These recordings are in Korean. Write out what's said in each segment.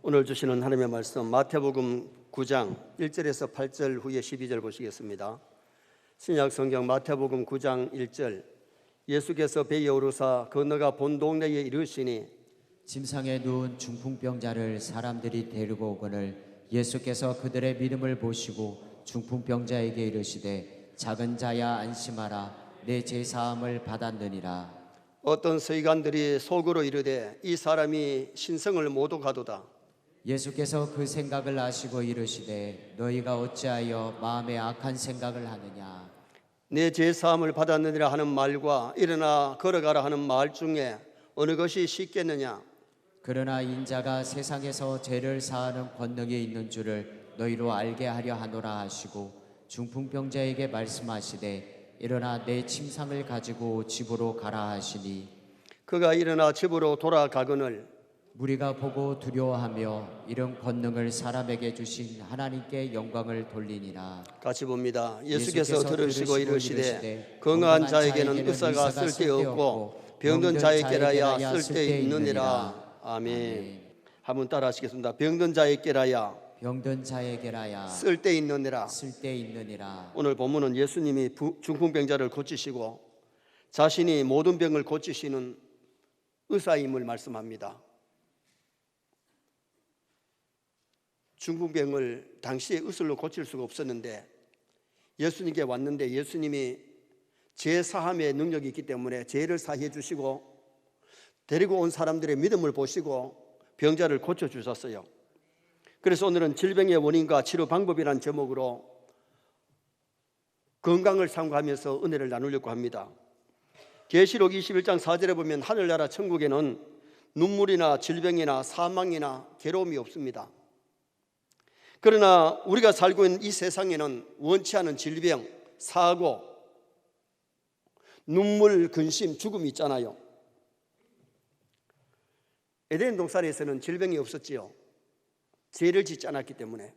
오늘 주시는 하나님의 말씀 마태복음 9장 1절에서 8절 후에 12절 보시겠습니다. 신약 성경 마태복음 9장 1절 예수께서 배에 오르사 건너가 본 동네에 이르시니 침상에 누운 중풍병자를 사람들이 데리고 오거늘 예수께서 그들의 믿음을 보시고 중풍병자에게 이르시되 작은 자야 안심하라 내 죄사함을 받았느니라. 어떤 서기관들이 속으로 이르되 이 사람이 신성을 모독하도다. 예수께서 그 생각을 아시고 이르시되 너희가 어찌하여 마음에 악한 생각을 하느냐. 내 죄사함을 받았느니라 하는 말과 일어나 걸어가라 하는 말 중에 어느 것이 쉽겠느냐. 그러나 인자가 세상에서 죄를 사하는 권능이 있는 줄을 너희로 알게 하려 하노라 하시고 중풍병자에게 말씀하시되 일어나 내 침상을 가지고 집으로 가라 하시니 그가 일어나 집으로 돌아가거늘 무리가 보고 두려워하며 이런 권능을 사람에게 주신 하나님께 영광을 돌리니라. 같이 봅니다. 예수께서 들으시고 이르시되 건강한 자에게는 의사가 쓸데없고 병든 자에게라야 쓸데있느니라. 아멘. 한번 따라 하시겠습니다. 병든 자에게라야 쓸데있느니라. 오늘 본문은 예수님이 중풍병자를 고치시고 자신이 모든 병을 고치시는 의사임을 말씀합니다. 중풍병을 당시에 의술로 고칠 수가 없었는데 예수님께 왔는데 예수님이 죄 사함의 능력이 있기 때문에 죄를 사해 주시고 데리고 온 사람들의 믿음을 보시고 병자를 고쳐주셨어요. 그래서 오늘은 질병의 원인과 치료 방법이라는 제목으로 건강을 상고하면서 은혜를 나누려고 합니다. 계시록 21장 4절에 보면 하늘나라 천국에는 눈물이나 질병이나 사망이나 괴로움이 없습니다. 그러나 우리가 살고 있는 이 세상에는 원치 않은 질병, 사고, 눈물, 근심, 죽음이 있잖아요. 에덴 동산에서는 질병이 없었지요. 죄를 짓지 않았기 때문에.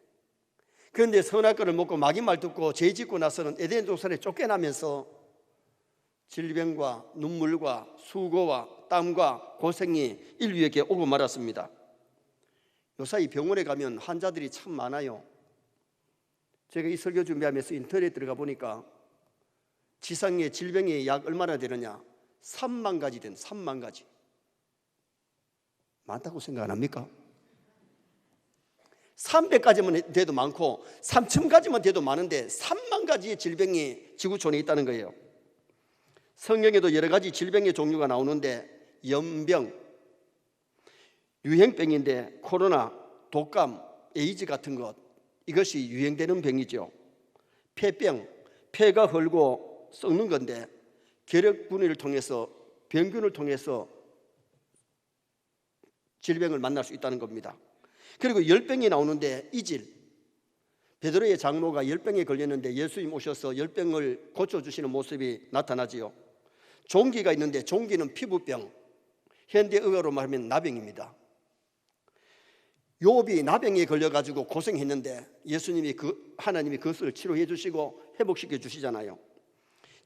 그런데 선악과를 먹고 마귀 말 듣고 죄 짓고 나서는 에덴 동산에 쫓겨나면서 질병과 눈물과 수고와 땀과 고생이 인류에게 오고 말았습니다. 요사이 병원에 가면 환자들이 참 많아요. 제가 이 설교 준비하면서 인터넷 들어가 보니까 지상의 질병의 약 얼마나 되느냐? 3만 가지 된 3만 가지. 많다고 생각 안 합니까? 300가지만 돼도 많고 3000가지만 돼도 많은데 3만 가지의 질병이 지구촌에 있다는 거예요. 성경에도 여러 가지 질병의 종류가 나오는데 연병, 유행병인데 코로나, 독감, 에이즈 같은 것 이것이 유행되는 병이죠. 폐병, 폐가 헐고 썩는 건데 결핵분해를 통해서 병균을 통해서 질병을 만날 수 있다는 겁니다. 그리고 열병이 나오는데 이질, 베드로의 장로가 열병에 걸렸는데 예수님 오셔서 열병을 고쳐주시는 모습이 나타나지요. 종기가 있는데 종기는 피부병, 현대의학으로 말하면 나병입니다. 욥이 나병에 걸려가지고 고생했는데 예수님이 하나님이 그것을 치료해 주시고 회복시켜 주시잖아요.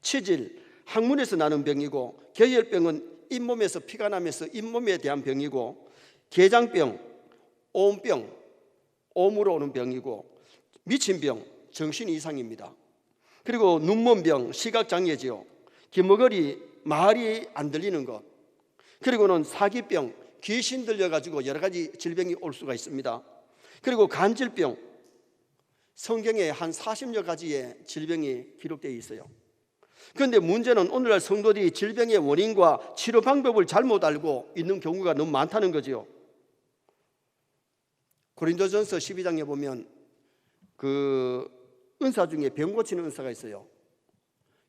치질, 항문에서 나는 병이고 결혈병은 잇몸에서 피가 나면서 잇몸에 대한 병이고 개장병, 오음병, 오음으로 오는 병이고 미친병, 정신 이상입니다. 그리고 눈먼병, 시각장애지요. 귀머거리, 말이 안 들리는 것. 그리고는 사기병, 귀신 들려가지고 여러 가지 질병이 올 수가 있습니다. 그리고 간질병, 성경에 한 40여 가지의 질병이 기록되어 있어요. 그런데 문제는 오늘날 성도들이 질병의 원인과 치료 방법을 잘못 알고 있는 경우가 너무 많다는 거죠. 고린도전서 12장에 보면 그 은사 중에 병 고치는 은사가 있어요.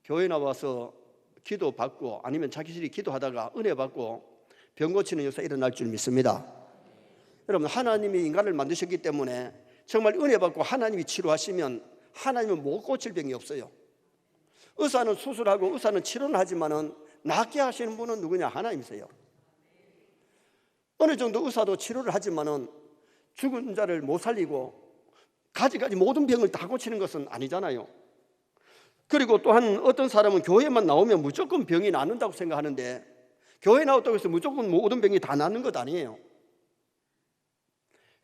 교회 나와서 기도 받고 아니면 자기들이 기도하다가 은혜 받고 병 고치는 역사 일어날 줄 믿습니다. 여러분, 하나님이 인간을 만드셨기 때문에 정말 은혜 받고 하나님이 치료하시면 하나님은 못 고칠 병이 없어요. 의사는 수술하고 의사는 치료는 하지만은 낫게 하시는 분은 누구냐? 하나님이세요. 어느 정도 의사도 치료를 하지만은 죽은 자를 못 살리고 가지가지 모든 병을 다 고치는 것은 아니잖아요. 그리고 또한 어떤 사람은 교회만 나오면 무조건 병이 낫는다고 생각하는데 교회 나왔다고 해서 무조건 모든 병이 다 낫는 것 아니에요.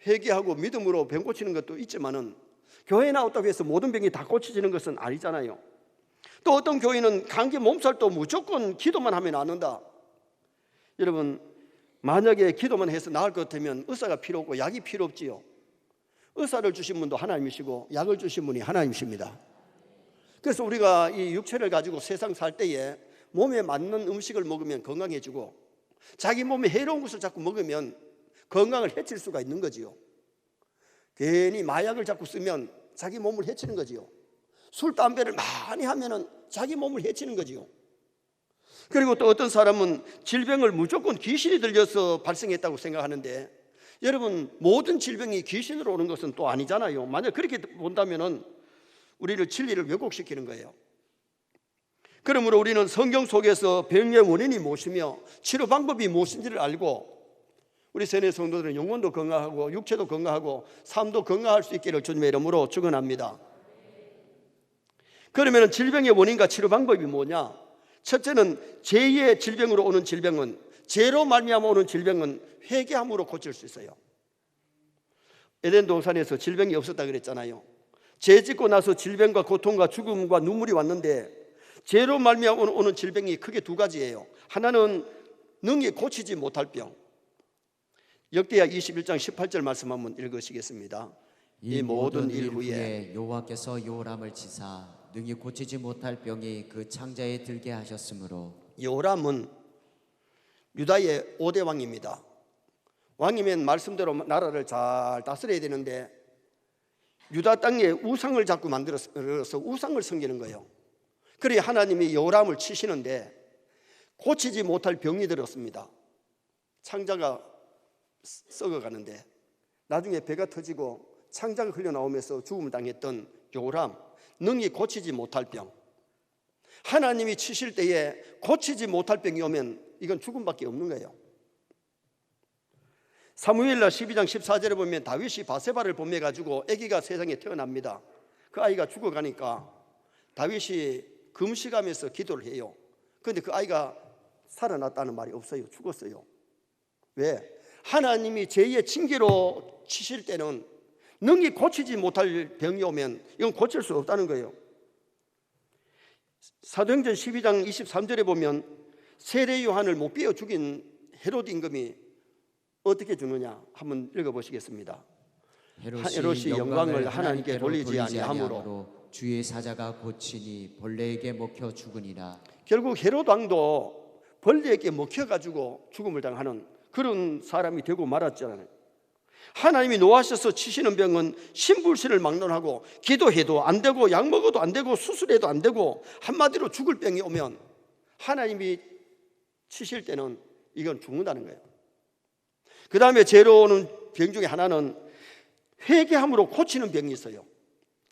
회개하고 믿음으로 병 고치는 것도 있지만은 교회 나왔다고 해서 모든 병이 다 고쳐지는 것은 아니잖아요. 또 어떤 교회는 감기 몸살도 무조건 기도만 하면 낫는다. 여러분, 만약에 기도만 해서 나을 것 같으면 의사가 필요 없고 약이 필요 없지요. 의사를 주신 분도 하나님이시고 약을 주신 분이 하나님이십니다. 그래서 우리가 이 육체를 가지고 세상 살 때에 몸에 맞는 음식을 먹으면 건강해지고, 자기 몸에 해로운 것을 자꾸 먹으면 건강을 해칠 수가 있는 거지요. 괜히 마약을 자꾸 쓰면 자기 몸을 해치는 거지요. 술, 담배를 많이 하면은 자기 몸을 해치는 거지요. 그리고 또 어떤 사람은 질병을 무조건 귀신이 들려서 발생했다고 생각하는데, 여러분, 모든 질병이 귀신으로 오는 것은 또 아니잖아요. 만약 그렇게 본다면은 우리를 진리를 왜곡시키는 거예요. 그러므로 우리는 성경 속에서 병의 원인이 무엇이며 치료 방법이 무엇인지를 알고, 우리 세뇌 성도들은 영혼도 건강하고 육체도 건강하고 삶도 건강할 수 있기를 주님의 이름으로 축원합니다. 그러면 질병의 원인과 치료 방법이 뭐냐? 첫째는 죄의 질병으로 오는 질병은, 죄로 말미암아 오는 질병은 회개함으로 고칠 수 있어요. 에덴 동산에서 질병이 없었다 그랬잖아요. 죄 짓고 나서 질병과 고통과 죽음과 눈물이 왔는데, 죄로 말미암아 오는 질병이 크게 두 가지예요. 하나는 능히 고치지 못할 병. 역대하 21장 18절 말씀 한번 읽으시겠습니다. 이 모든 일 후에 여호와께서 요람을 치사 능히 고치지 못할 병이 그 창자에 들게 하셨으므로. 요람은 유다의 5대 왕입니다. 왕이면 말씀대로 나라를 잘 다스려야 되는데, 유다 땅에 우상을 자꾸 만들어서 우상을 섬기는 거예요. 그래야 하나님이 요람을 치시는데, 고치지 못할 병이 들었습니다. 창자가 썩어가는데 나중에 배가 터지고 창자가 흘러나오면서 죽음을 당했던 요람, 능히 고치지 못할 병. 하나님이 치실 때에 고치지 못할 병이 오면 이건 죽음밖에 없는 거예요. 사무엘라 12장 14절에 보면 다윗이 바세바를 범해가지고 아기가 세상에 태어납니다. 그 아이가 죽어가니까 다윗이 금식하면서 기도를 해요. 그런데 그 아이가 살아났다는 말이 없어요. 죽었어요. 왜? 하나님이 죄의 징계로 치실 때는 능히 고치지 못할 병이 오면 이건 고칠 수 없다는 거예요. 사도행전 12장 23절에 보면 세례 요한을 못 비워 죽인 헤로드 임금이 어떻게 죽느냐 한번 읽어보시겠습니다. 헤롯이 영광을 하나님께 돌리지 아니하므로 주의 사자가 고치니 벌레에게 먹혀 죽으니라. 결국 헤롯 왕도 벌레에게 먹혀가지고 죽음을 당하는 그런 사람이 되고 말았잖아요. 하나님이 노하셔서 치시는 병은 신불신을 막론하고 기도해도 안 되고 약 먹어도 안 되고 수술해도 안 되고 한마디로 죽을 병이 오면 하나님이 치실 때는 이건 죽는다는 거예요. 그 다음에 죄로 오는 병 중에 하나는 회개함으로 고치는 병이 있어요.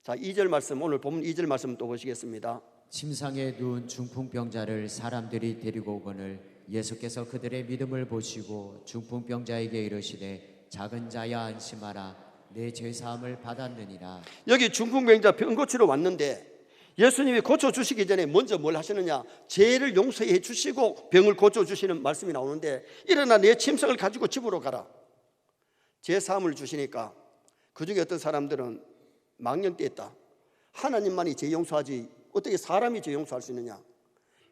자, 2절 말씀, 오늘 본문 2절 말씀 또 보시겠습니다. 침상에 누운 중풍병자를 사람들이 데리고 오거늘 예수께서 그들의 믿음을 보시고 중풍병자에게 이르시되 작은 자야 안심하라 내 죄사함을 받았느니라. 여기 중풍병자 병 고치러 왔는데 예수님이 고쳐주시기 전에 먼저 뭘 하시느냐, 죄를 용서해 주시고 병을 고쳐주시는 말씀이 나오는데, 일어나 내 침상을 가지고 집으로 가라. 죄사함을 주시니까 그중에 어떤 사람들은 망령되었다. 하나님만이 죄 용서하지 어떻게 사람이 죄 용서할 수 있느냐.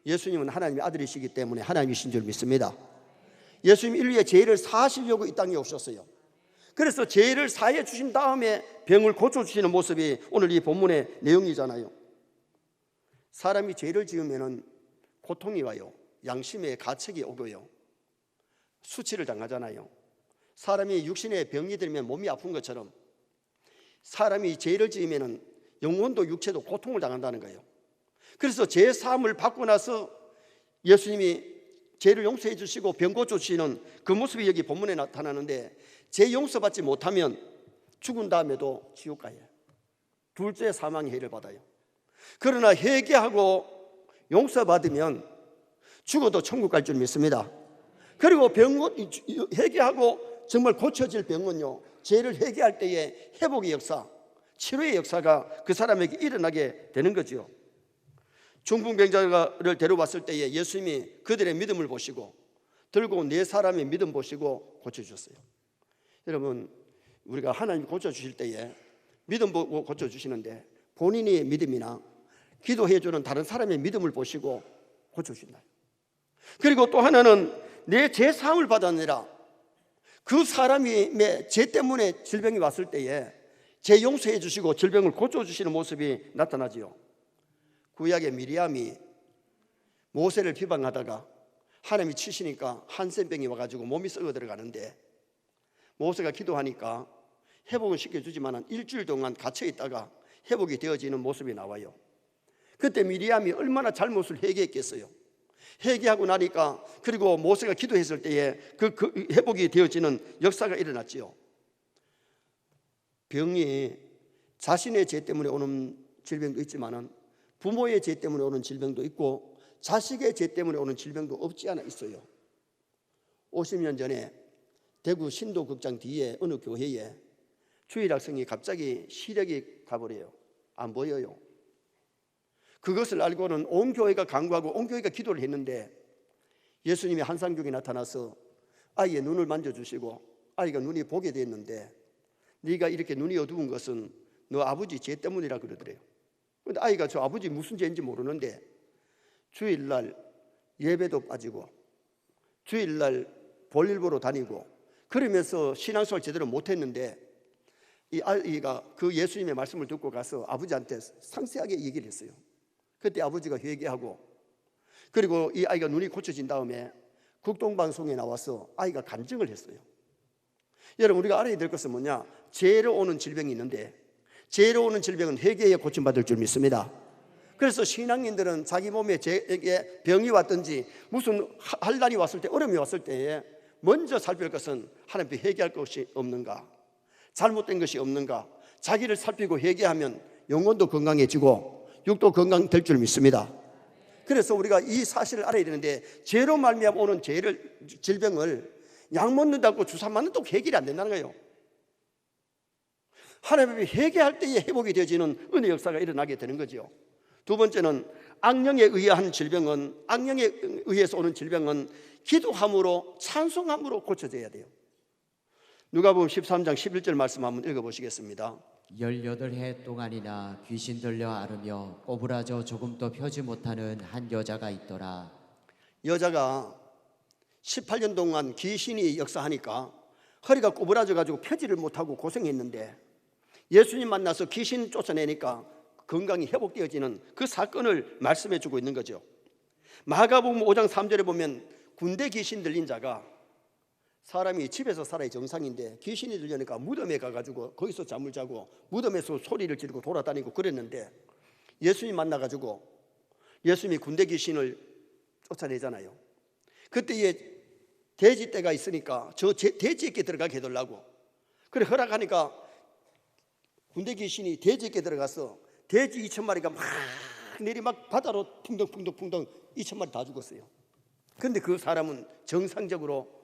예수님은 하나님의 아들이시기 때문에 하나님이신 줄 믿습니다. 예수님 인류의 죄를 사하시려고 이 땅에 오셨어요. 그래서 죄를 사해 주신 다음에 병을 고쳐주시는 모습이 오늘 이 본문의 내용이잖아요. 사람이 죄를 지으면 고통이 와요. 양심의 가책이 오고요. 수치를 당하잖아요. 사람이 육신에 병이 들면 몸이 아픈 것처럼 사람이 죄를 지으면 영혼도 육체도 고통을 당한다는 거예요. 그래서 죄 사함을 받고 나서 예수님이 죄를 용서해 주시고 병 고쳐주시는 그 모습이 여기 본문에 나타나는데, 죄 용서받지 못하면 죽은 다음에도 지옥 가요. 둘째 사망의 해를 받아요. 그러나 회개하고 용서받으면 죽어도 천국 갈 줄 믿습니다. 그리고 회개하고 정말 고쳐질 병은요, 죄를 회개할 때에 회복의 역사, 치료의 역사가 그 사람에게 일어나게 되는 거죠. 중풍병자를 데려왔을 때에 예수님이 그들의 믿음을 보시고 들고 온 네 사람의 믿음 보시고 고쳐주셨어요. 여러분, 우리가 하나님이 고쳐주실 때에 믿음 보고 고쳐주시는데 본인의 믿음이나 기도해주는 다른 사람의 믿음을 보시고 고쳐주신다. 그리고 또 하나는 내 죄 사함을 받았느라 그 사람의 죄 때문에 질병이 왔을 때에 죄 용서해 주시고 질병을 고쳐주시는 모습이 나타나지요. 구약의 미리암이 모세를 비방하다가 하나님이 치시니까 한센병이 와가지고 몸이 썩어 들어가는데 모세가 기도하니까 회복을 시켜주지만 일주일 동안 갇혀있다가 회복이 되어지는 모습이 나와요. 그때 미리암이 얼마나 잘못을 회개했겠어요. 회개하고 나니까 그리고 모세가 기도했을 때에 그 회복이 되어지는 역사가 일어났지요. 병이 자신의 죄 때문에 오는 질병도 있지만 부모의 죄 때문에 오는 질병도 있고 자식의 죄 때문에 오는 질병도 없지 않아 있어요. 50년 전에 대구 신도극장 뒤에 어느 교회에 주일 학생이 갑자기 시력이 가버려요. 안 보여요. 그것을 알고는 온 교회가 간구하고 온 교회가 기도를 했는데 예수님이 한상중에 나타나서 아이의 눈을 만져주시고 아이가 눈이 보게 됐는데 네가 이렇게 눈이 어두운 것은 너 아버지 죄 때문이라 그러더래요. 그런데 아이가 저 아버지 무슨 죄인지 모르는데 주일날 예배도 빠지고 주일날 볼일 보러 다니고 그러면서 신앙생활 제대로 못했는데 이 아이가 그 예수님의 말씀을 듣고 가서 아버지한테 상세하게 얘기를 했어요. 그때 아버지가 회개하고 그리고 이 아이가 눈이 고쳐진 다음에 국동방송에 나와서 아이가 간증을 했어요. 여러분 우리가 알아야 될 것은 뭐냐? 죄로 오는 질병이 있는데 죄로 오는 질병은 회개에 고침받을 줄 믿습니다. 그래서 신앙인들은 자기 몸에 병이 왔든지 무슨 한란이 왔을 때 어려움이 왔을 때에 먼저 살필 것은 하나님께 회개할 것이 없는가, 잘못된 것이 없는가, 자기를 살피고 회개하면 영혼도 건강해지고 육도 건강될 줄 믿습니다. 그래서 우리가 이 사실을 알아야 되는데 죄로 말미암아 오는 질병을 약 먹는다고 주사 맞는다고 해결이 안 된다는 거예요. 하나님이 회개할 때에 회복이 되어지는 은혜 역사가 일어나게 되는 거죠. 두 번째는 악령에 의한 질병은 악령에 의해서 오는 질병은 기도함으로 찬송함으로 고쳐져야 돼요. 누가복음 13장 11절 말씀 한번 읽어보시겠습니다. 18해 동안이나 귀신 들려 앓으며 꼬부라져 조금도 펴지 못하는 한 여자가 있더라. 여자가 18년 동안 귀신이 역사하니까 허리가 꼬부라져 가지고 펴지를 못하고 고생했는데 예수님 만나서 귀신 쫓아내니까 건강이 회복되어지는 그 사건을 말씀해 주고 있는 거죠. 마가복음 5장 3절에 보면 군대 귀신 들린 자가 사람이 집에서 살아야 정상인데 귀신이 들려니까 무덤에 가가지고 거기서 잠을 자고 무덤에서 소리를 지르고 돌아다니고 그랬는데 예수님 만나가지고 예수님이 군대 귀신을 쫓아내잖아요. 그때에 돼지떼가 있으니까 저 돼지에게 들어가게 해달라고 그래 허락하니까 군대 귀신이 돼지에게 들어가서 돼지 2,000마리가 막 내리막 바다로 풍덩풍덩 2,000마리 다 죽었어요. 그런데 그 사람은 정상적으로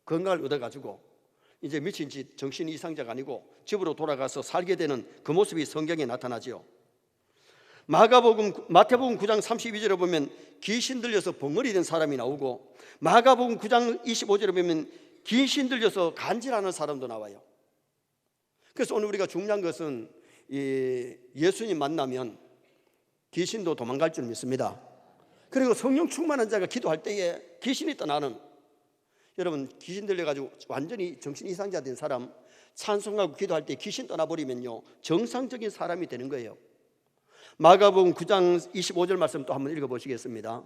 건강을 얻어가지고 이제 미친지 정신 이상자가 아니고 집으로 돌아가서 살게 되는 그 모습이 성경에 나타나지요. 마태복음 9장 32절에 보면 귀신 들려서 벙어리 된 사람이 나오고 마가복음 9장 25절에 보면 귀신 들려서 간질하는 사람도 나와요. 그래서 오늘 우리가 중요한 것은 예수님 만나면 귀신도 도망갈 줄 믿습니다. 그리고 성령 충만한 자가 기도할 때에 귀신이 떠나는, 여러분 귀신 들려가지고 완전히 정신 이상자 된 사람 찬송하고 기도할 때 귀신 떠나버리면요 정상적인 사람이 되는 거예요. 마가복음 9장 25절 말씀 또 한번 읽어보시겠습니다.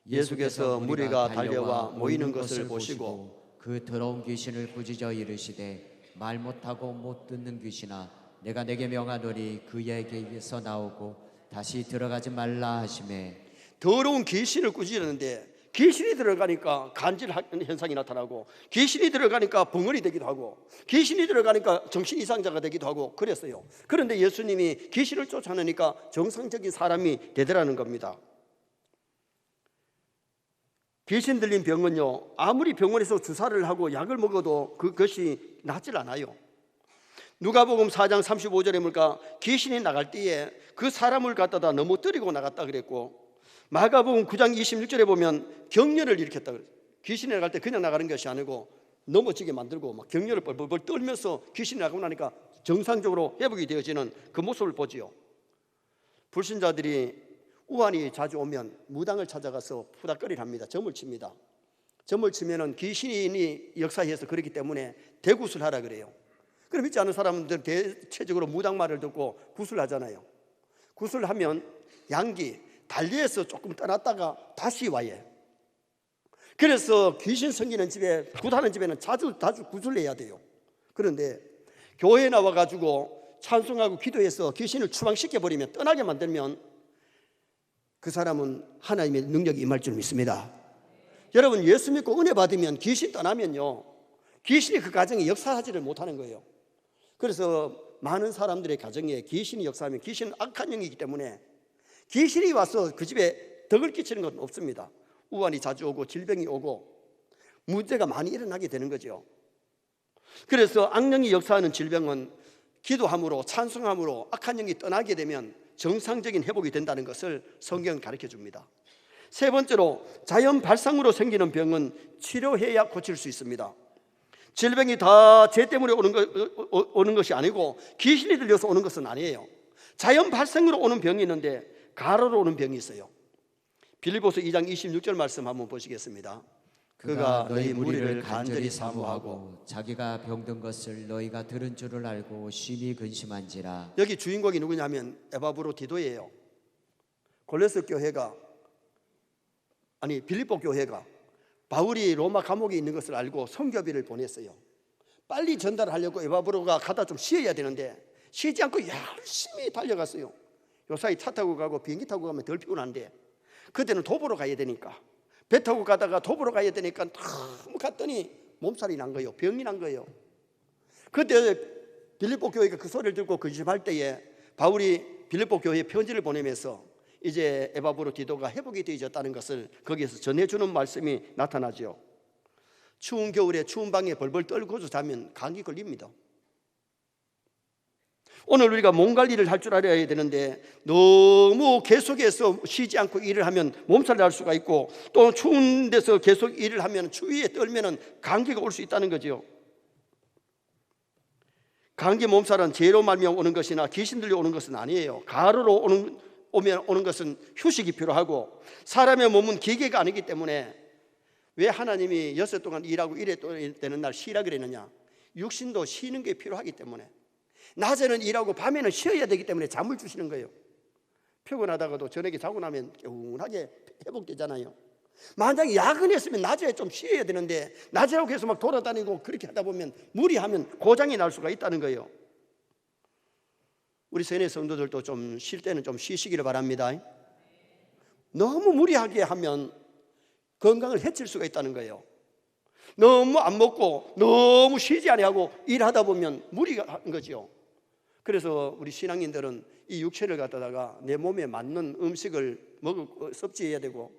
예수께서 무리가 달려와 모이는 것을 보시고 그 더러운 귀신을 꾸짖어 이르시되 말 못하고 못 듣는 귀신아 내가 내게 명하노니 그에게서 나오고 다시 들어가지 말라 하시매. 더러운 귀신을 꾸짖었는데 귀신이 들어가니까 간질하는 현상이 나타나고 귀신이 들어가니까 벙어리 되기도 하고 귀신이 들어가니까 정신 이상자가 되기도 하고 그랬어요. 그런데 예수님이 귀신을 쫓아내니까 정상적인 사람이 되더라는 겁니다. 귀신 들린 병은요 아무리 병원에서 주사를 하고 약을 먹어도 그것이 낫질 않아요. 누가복음 4장 35절에 보니까 귀신이 나갈 때에 그 사람을 갖다가 넘어뜨리고 나갔다 그랬고 마가복음 9장 26절에 보면 격렬을 일으켰다 그랬어요. 귀신이 나갈 때 그냥 나가는 것이 아니고 넘어지게 만들고 막 격렬을 벌벌 떨면서 귀신이 나가고 나니까 정상적으로 회복이 되어지는 그 모습을 보지요. 불신자들이 우환이 자주 오면 무당을 찾아가서 푸닥거리를 합니다. 점을 칩니다. 점을 치면은 귀신이 역사해서 그렇기 때문에 대구술 하라 그래요. 그럼 믿지 않는 사람들은 대체적으로 무당 말을 듣고 구술하잖아요. 구술하면 양기 달리에서 조금 떠났다가 다시 와요. 그래서 귀신 섬기는 집에, 굿하는 집에는 자주 구술을 해야 돼요. 그런데 교회에 나와가지고 찬송하고 기도해서 귀신을 추방시켜버리면, 떠나게 만들면 그 사람은 하나님의 능력이 임할 줄 믿습니다. 여러분, 예수 믿고 은혜 받으면 귀신 떠나면요, 귀신이 그 가정에 역사하지를 못하는 거예요. 그래서 많은 사람들의 가정에 귀신이 역사하면 귀신은 악한 영이기 때문에 귀신이 와서 그 집에 덕을 끼치는 건 없습니다. 우환이 자주 오고 질병이 오고 문제가 많이 일어나게 되는 거죠. 그래서 악령이 역사하는 질병은 기도함으로, 찬송함으로 악한 영이 떠나게 되면 정상적인 회복이 된다는 것을 성경은 가르쳐 줍니다. 세 번째로, 자연 발상으로 생기는 병은 치료해야 고칠 수 있습니다. 질병이 다 죄 때문에 오는 것이 아니고 귀신이 들려서 오는 것은 아니에요. 자연 발생으로 오는 병이 있는데 가로로 오는 병이 있어요. 빌립보서 2장 26절 말씀 한번 보시겠습니다. 그가 너희 무리를 간절히 사모하고 자기가 병든 것을 너희가 들은 줄을 알고 심히 근심한지라. 여기 주인공이 누구냐면 에바브로디도예요. 골로새 교회가, 아니 빌립보 교회가 바울이 로마 감옥에 있는 것을 알고 선교비를 보냈어요. 빨리 전달하려고 에바브로가 가다 좀 쉬어야 되는데 쉬지 않고 열심히 달려갔어요. 요사이 차 타고 가고 비행기 타고 가면 덜 피곤한데 그때는 도보로 가야 되니까, 배 타고 가다가 도보로 가야 되니까 너무 갔더니 몸살이 난 거예요. 병이 난 거예요. 그때 빌립보 교회가 그 소리를 듣고 근심할 때에 바울이 빌립보 교회에 편지를 보내면서 이제 에바브로디도가 회복이 되어졌다는 것을 거기에서 전해주는 말씀이 나타나죠. 추운 겨울에 추운 방에 벌벌 떨고서 자면 감기 걸립니다. 오늘 우리가 몸 관리를 할 줄 알아야 되는데 너무 계속해서 쉬지 않고 일을 하면 몸살 날 수가 있고, 또 추운 데서 계속 일을 하면 추위에 떨면 감기가 올 수 있다는 거죠. 감기 몸살은 죄로 말미암아 오는 것이나 귀신 들려 오는 것은 아니에요. 가로로 오는 것은 휴식이 필요하고, 사람의 몸은 기계가 아니기 때문에 왜 하나님이 6일 동안 일하고 일해 되는 날 쉬라 그랬느냐? 육신도 쉬는 게 필요하기 때문에, 낮에는 일하고 밤에는 쉬어야 되기 때문에 잠을 주시는 거예요. 피곤하다가도 저녁에 자고 나면 개운하게 회복되잖아요. 만약에 야근했으면 낮에 좀 쉬어야 되는데 낮이라고 해서 막 돌아다니고 그렇게 하다 보면 무리하면 고장이 날 수가 있다는 거예요. 우리 세뇌 성도들도 좀 쉴 때는 좀 쉬시기를 바랍니다. 너무 무리하게 하면 건강을 해칠 수가 있다는 거예요. 너무 안 먹고 너무 쉬지 아니하고 일하다 보면 무리가 한 거죠. 그래서 우리 신앙인들은 이 육체를 갖다가 내 몸에 맞는 음식을 섭취해야 되고,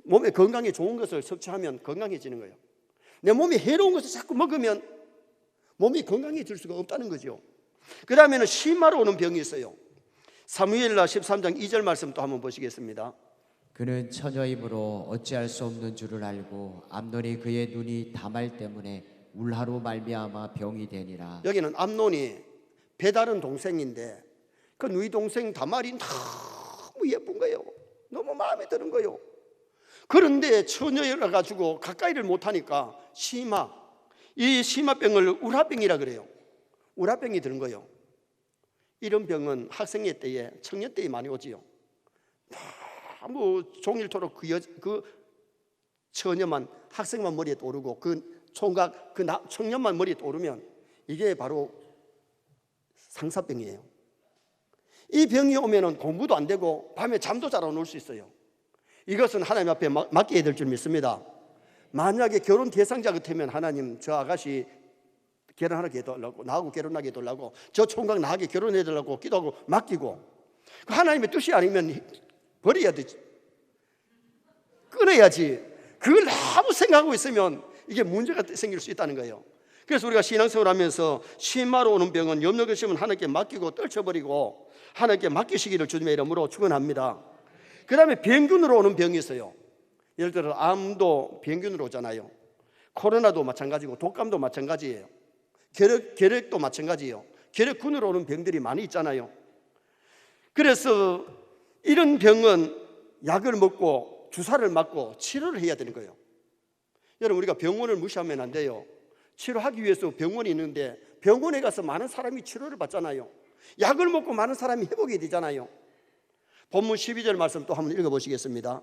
몸에 건강에 좋은 것을 섭취하면 건강해지는 거예요. 내 몸에 해로운 것을 자꾸 먹으면 몸이 건강해질 수가 없다는 거죠. 그 다음에는 심화로 오는 병이 있어요. 사무엘라 13장 2절 말씀 또 한번 보시겠습니다. 그는 처녀이므로 어찌할 수 없는 줄을 알고 암논이 그의 눈이 다말 때문에 울하로 말미암아 병이 되니라. 여기는 암논이 배다른 동생인데 그 누이 동생 다말이 너무 예쁜 거예요. 너무 마음에 드는 거예요. 그런데 처녀라 가지고 가까이를 못하니까 이 심화병을 울화병이라 그래요. 울화병이 드는 거예요. 이런 병은 학생회 때에, 청년 때에 많이 오지요. 너무 종일토록 그 처녀만, 학생만 머리에 오르고 그 총각, 그 청년만 머리에 오르면 이게 바로 상사병이에요. 이 병이 오면은 공부도 안 되고 밤에 잠도 잘 안 올 수 있어요. 이것은 하나님 앞에 맡겨야 될 줄 믿습니다. 만약에 결혼 대상자 같으면 하나님, 저 아가씨 결혼하게 해달라고, 나하고 결혼하게 해달라고, 저 총각 나하게 결혼해 달라고 기도하고 맡기고, 하나님의 뜻이 아니면 버려야 되지, 끊어야지. 그걸 너무 생각하고 있으면 이게 문제가 생길 수 있다는 거예요. 그래서 우리가 신앙생활 하면서 심화로 오는 병은 염려 근심은 하나님께 맡기고 떨쳐버리고 하나님께 맡기시기를 주님의 이름으로 축원합니다. 그 다음에 병균으로 오는 병이 있어요. 예를 들어 암도 병균으로 오잖아요. 코로나도 마찬가지고 독감도 마찬가지예요. 결핵도 마찬가지예요. 결핵균으로 오는 병들이 많이 있잖아요. 그래서 이런 병은 약을 먹고 주사를 맞고 치료를 해야 되는 거예요. 여러분, 우리가 병원을 무시하면 안 돼요. 치료하기 위해서 병원이 있는데 병원에 가서 많은 사람이 치료를 받잖아요. 약을 먹고 많은 사람이 회복이 되잖아요. 본문 12절 말씀 또 한번 읽어보시겠습니다.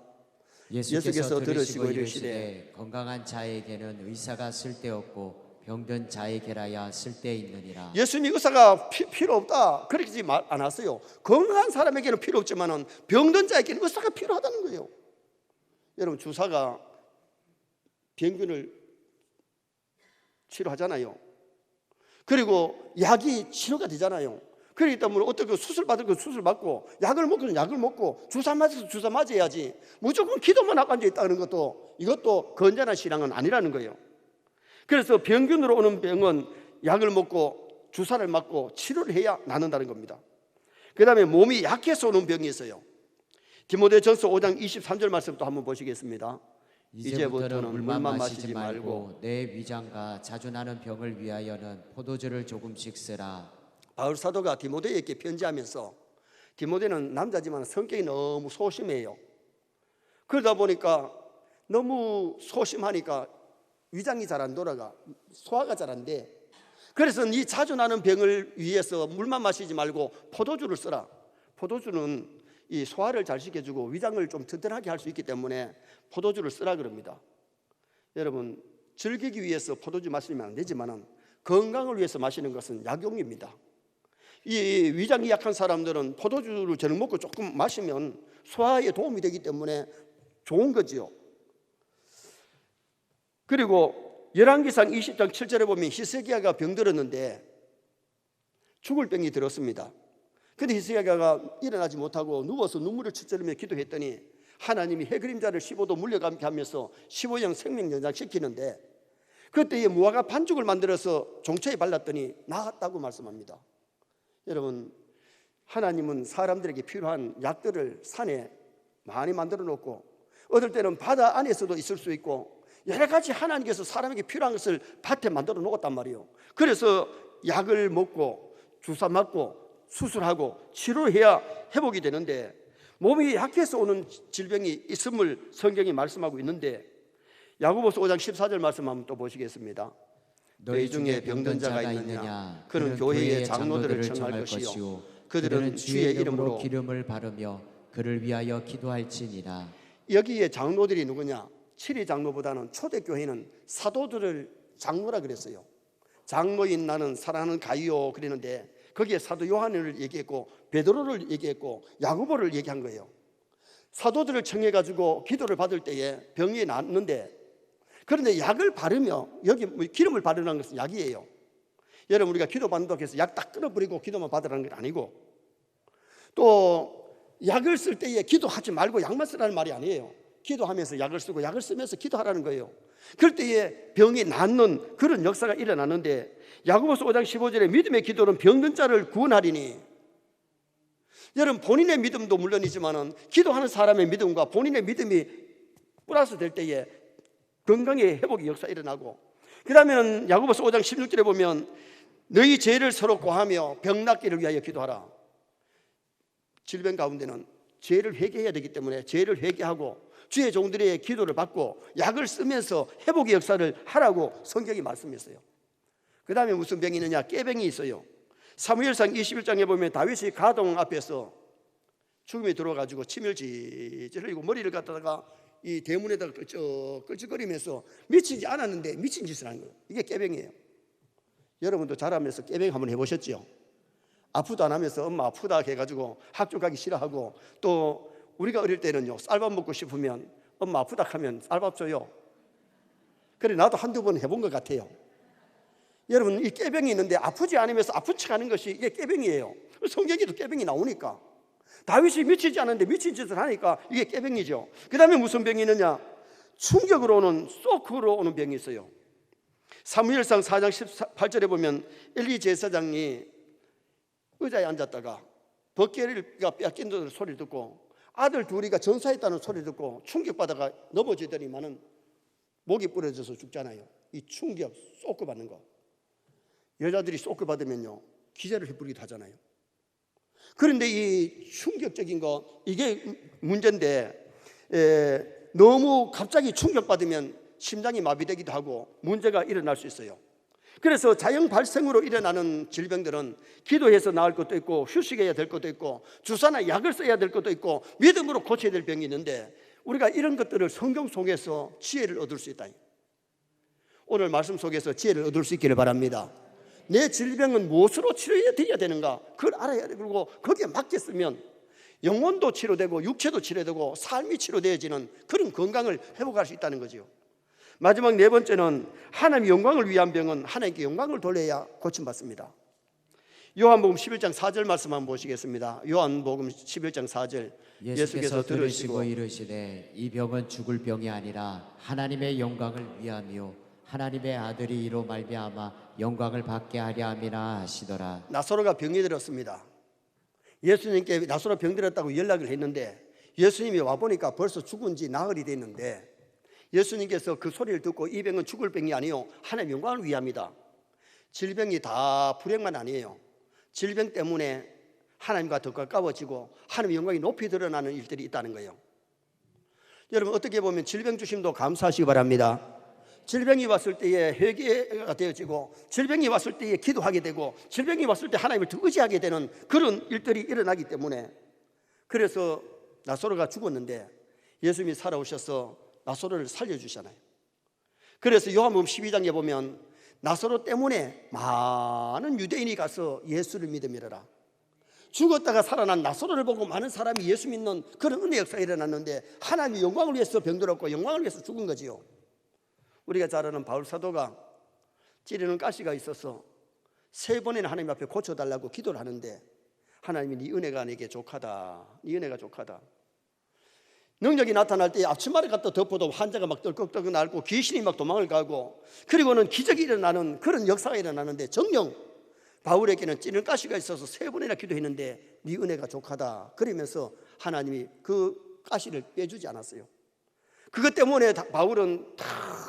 예수께서 들으시고 이르시되 건강한 자에게는 의사가 쓸데없고 병든 자에게라야 쓸데있느니라. 예수님이 의사가 필요 없다 그렇게 말 안 하세요. 건강한 사람에게는 필요 없지만 병든 자에게는 의사가 필요하다는 거예요. 여러분, 주사가 병균을 치료하잖아요. 그리고 약이 치료가 되잖아요. 그렇기 때문에 어떻게 수술 받을 거 수술 받고 약을 먹고 약을 먹고 주사 맞아서 주사 맞아야지 무조건 기도만 하고 앉아 있다는 것도 이것도 건전한 신앙은 아니라는 거예요. 그래서 병균으로 오는 병은 약을 먹고 주사를 맞고 치료를 해야 낫는다는 겁니다. 그 다음에 몸이 약해서 오는 병이 있어요. 디모데전서 5장 23절 말씀도 한번 보시겠습니다. 이제부터는 물만 마시지 말고 내 위장과 자주 나는 병을 위하여는 포도주를 조금씩 쓰라. 바울 사도가 디모데에게 편지하면서, 디모데는 남자지만 성격이 너무 소심해요. 그러다 보니까 너무 소심하니까 위장이 잘 안 돌아가, 소화가 잘 안 돼. 그래서 이 자주 나는 병을 위해서 물만 마시지 말고 포도주를 쓰라. 포도주는 이 소화를 잘 시켜주고 위장을 좀 튼튼하게 할 수 있기 때문에 포도주를 쓰라 그럽니다. 여러분, 즐기기 위해서 포도주 마시면 안 되지만 건강을 위해서 마시는 것은 약용입니다. 이 위장이 약한 사람들은 포도주를 저녁 먹고 조금 마시면 소화에 도움이 되기 때문에 좋은 거지요. 그리고 열왕기상 20장 7절에 보면 히스기야가 병들었는데 죽을 병이 들었습니다. 그런데 히스기야가 일어나지 못하고 누워서 눈물을 칠절이며 기도했더니 하나님이 해그림자를 15도 물려감게 하면서 15년 생명 연장시키는데 그때에 무화과 반죽을 만들어서 종초에 발랐더니 나았다고 말씀합니다. 여러분, 하나님은 사람들에게 필요한 약들을 산에 많이 만들어 놓고 어떨 때는 바다 안에서도 있을 수 있고 여러 가지 하나님께서 사람에게 필요한 것을 밭에 만들어 놓았단 말이에요. 그래서 약을 먹고 주사 맞고 수술하고 치료해야 회복이 되는데 몸이 약해서 오는 질병이 있음을 성경이 말씀하고 있는데 야고보서 5장 14절 말씀 한번 또 보시겠습니다. 너희 중에 병든 자가 있느냐? 그는 교회의 장로들을 청할 것이요 그들은 주의 이름으로 기름을 바르며 그를 위하여 기도할지니라. 여기에 장로들이 누구냐? 7위 장로보다는 초대교회는 사도들을 장로라 그랬어요. 장로인 나는 사랑하는 가이요 그랬는데 거기에 사도 요한을 얘기했고 베드로를 얘기했고 야고보를 얘기한 거예요. 사도들을 청해가지고 기도를 받을 때에 병이 낫는데, 그런데 약을 바르며, 여기 기름을 바르는 것은 약이에요. 여러분, 우리가 기도 받는다고 해서 약 딱 끊어버리고 기도만 받으라는 건 아니고, 또 약을 쓸 때에 기도하지 말고 약만 쓰라는 말이 아니에요. 기도하면서 약을 쓰고 약을 쓰면서 기도하라는 거예요. 그럴 때에 병이 낫는 그런 역사가 일어나는데 야고보서 5장 15절에 믿음의 기도는 병든 자를 구원하리니, 여러분, 본인의 믿음도 물론이지만 기도하는 사람의 믿음과 본인의 믿음이 플러스 될 때에 건강의 회복의 역사가 일어나고, 그 다음에는 야고보서 5장 16절에 보면 너희 죄를 서로 고하며 병 낫기를 위하여 기도하라. 질병 가운데는 죄를 회개해야 되기 때문에 죄를 회개하고 주의 종들의 기도를 받고 약을 쓰면서 회복의 역사를 하라고 성경이 말씀했어요. 그 다음에 무슨 병이 있느냐? 깨병이 있어요. 사무엘상 21장에 보면 다윗이 가동 앞에서 죽음이 들어와가지고 침을 질질 흘리고 머리를 갖다가 이 대문에다가 끌적거리면서 미치지 않았는데 미친 짓을 한 거예요. 이게 깨병이에요. 여러분도 자라면서 깨병 한번 해보셨죠? 아프도 안 하면서 엄마 아프다 해가지고 학교 가기 싫어하고, 또 우리가 어릴 때는요, 쌀밥 먹고 싶으면 엄마 아프다 하면 쌀밥 줘요. 그래, 나도 한두 번 해본 것 같아요. 여러분, 이 깨병이 있는데 아프지 않으면서 아픈 척 하는 것이 이게 깨병이에요. 성경에도 깨병이 나오니까. 다윗이 미치지 않았는데 미친 짓을 하니까 이게 깨병이죠. 그 다음에 무슨 병이 있느냐? 충격으로 오는, 쇼크로 오는 병이 있어요. 사무엘상 4장 18절에 보면 엘리 제사장이 의자에 앉았다가 벗개가 뺏긴다는 소리를 듣고 아들 둘이가 전사했다는 소리를 듣고 충격받아가 넘어지더니만은 목이 부러져서 죽잖아요. 이 충격, 쇼크 받는 거. 여자들이 쇼크 받으면요 기절을 해버리기도 하잖아요. 그런데 이 충격적인 거 이게 문제인데 너무 갑자기 충격받으면 심장이 마비되기도 하고 문제가 일어날 수 있어요. 그래서 자연 발생으로 일어나는 질병들은 기도해서 나을 것도 있고 휴식해야 될 것도 있고 주사나 약을 써야 될 것도 있고 믿음으로 고쳐야 될 병이 있는데 우리가 이런 것들을 성경 속에서 지혜를 얻을 수 있다. 오늘 말씀 속에서 지혜를 얻을 수 있기를 바랍니다. 내 질병은 무엇으로 치료해야 되는가 그걸 알아야 되고 그리고 거기에 맞게 쓰면 영혼도 치료되고 육체도 치료되고 삶이 치료되어지는 그런 건강을 회복할 수 있다는 거죠. 마지막 네 번째는 하나님의 영광을 위한 병은 하나님께 영광을 돌려야 고침받습니다. 요한복음 11장 4절 말씀 한번 보시겠습니다. 요한복음 11장 4절 예수께서 들으시고 이르시되 이 병은 죽을 병이 아니라 하나님의 영광을 위함이요 하나님의 아들이 이로 말미암아 영광을 받게 하려 함이라 하시더라. 나사로가 병이 들었습니다. 예수님께 나사로 병 들었다고 연락을 했는데 예수님이 와보니까 벌써 죽은 지 나흘이 됐는데 예수님께서 그 소리를 듣고 이 병은 죽을 병이 아니요 하나님의 영광을 위함이다. 질병이 다 불행만 아니에요. 질병 때문에 하나님과 더 가까워지고 하나님의 영광이 높이 드러나는 일들이 있다는 거예요. 여러분 어떻게 보면 질병 주심도 감사하시기 바랍니다. 질병이 왔을 때에 회개가 되어지고 질병이 왔을 때에 기도하게 되고 질병이 왔을 때 하나님을 더 의지하게 되는 그런 일들이 일어나기 때문에 그래서 나사로가 죽었는데 예수님이 살아오셔서 나사로를 살려주잖아요. 그래서 요한복음 12장에 보면 나사로 때문에 많은 유대인이 가서 예수를 믿음이라. 죽었다가 살아난 나사로를 보고 많은 사람이 예수 믿는 그런 은혜 역사가 일어났는데 하나님의 영광을 위해서 병들었고 영광을 위해서 죽은 거지요. 우리가 잘 아는 바울 사도가 찌르는 가시가 있어서 3번이나 하나님 앞에 고쳐달라고 기도를 하는데 하나님이 네 은혜가 내게 족하다. 네 은혜가 족하다. 능력이 나타날 때 앞치마를 갖다 덮어도 환자가 막 떨컥떨컥 앓고 귀신이 막 도망을 가고 그리고는 기적이 일어나는 그런 역사가 일어나는데 정녕 바울에게는 찌르는 가시가 있어서 3번이나 기도했는데 네 은혜가 족하다. 그러면서 하나님이 그 가시를 빼주지 않았어요. 그것 때문에 바울은 더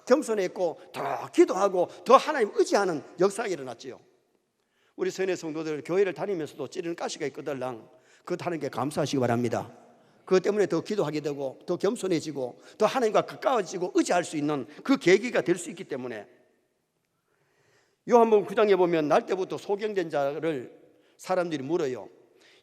겸손했고 더 기도하고 더 하나님 의지하는 역사가 일어났지요. 우리 선의 성도들 교회를 다니면서도 찌르는 가시가 있거들랑 그것 하나님께 감사하시기 바랍니다. 그것 때문에 더 기도하게 되고 더 겸손해지고 더 하나님과 가까워지고 의지할 수 있는 그 계기가 될 수 있기 때문에 요한복음 9장에 보면 날 때부터 소경된 자를 사람들이 물어요.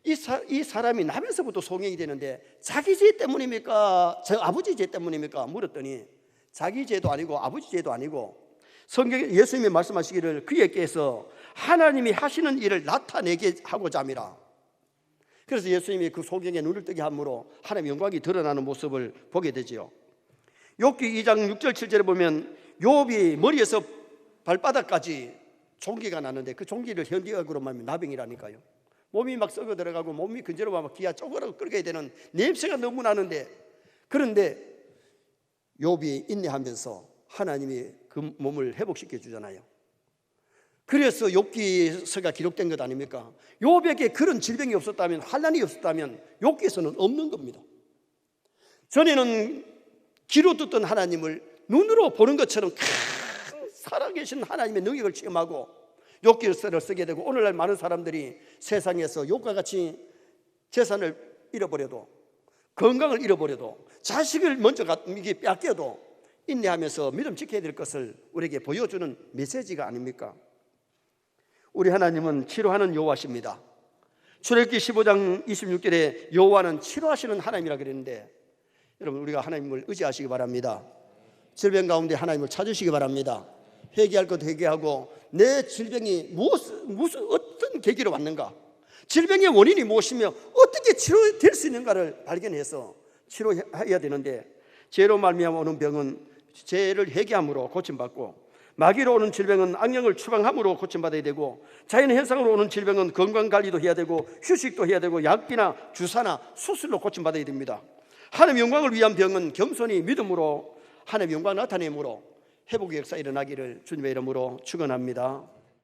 이 사람이 나면서부터 소경이 되는데 자기 죄 때문입니까? 저 아버지 죄 때문입니까? 물었더니 자기 죄도 아니고 아버지 죄도 아니고 성경에 예수님이 말씀하시기를 그에게서 하나님이 하시는 일을 나타내게 하고자 함이라. 그래서 예수님이 그 소경에 눈을 뜨게 함으로 하나님의 영광이 드러나는 모습을 보게 되지요. 욥기 2장 6절 7절에 보면 욥이 머리에서 발바닥까지 종기가 나는데 그 종기를 현대학으로 말하면 나병이라니까요. 몸이 막 썩어 들어가고 몸이 근지러워 막 기가 쪼그라고 끓게 되는 냄새가 너무 나는데 그런데 욥이 인내하면서 하나님이 그 몸을 회복시켜 주잖아요. 그래서 욥기서가 기록된 것 아닙니까? 욥에게 그런 질병이 없었다면 환난이 없었다면 욥기에서는 없는 겁니다. 전에는 귀로 듣던 하나님을 눈으로 보는 것처럼 큰 살아계신 하나님의 능력을 체험하고 욥기서를 쓰게 되고 오늘날 많은 사람들이 세상에서 욥과 같이 재산을 잃어버려도 건강을 잃어버려도 자식을 먼저 뺏겨도 인내하면서 믿음 지켜야 될 것을 우리에게 보여주는 메시지가 아닙니까? 우리 하나님은 치료하는 여호와십니다. 출애굽기 15장 26절에 여호와는 치료하시는 하나님이라 그랬는데 여러분 우리가 하나님을 의지하시기 바랍니다. 질병 가운데 하나님을 찾으시기 바랍니다. 회개할 것 회개하고 내 질병이 무슨 어떤 계기로 왔는가, 질병의 원인이 무엇이며 어떻게 치료될 수 있는가를 발견해서 치료해야 되는데 죄로 말미암아 오는 병은 죄를 회개함으로 고침받고 마귀로 오는 질병은 악령을 추방함으로 고침받아야 되고 자연현상으로 오는 질병은 건강관리도 해야 되고 휴식도 해야 되고 약비나 주사나 수술로 고침받아야 됩니다. 하나님의 영광을 위한 병은 겸손히 믿음으로 하나님의 영광을 나타내므로 회복의 역사 일어나기를 주님의 이름으로 축원합니다.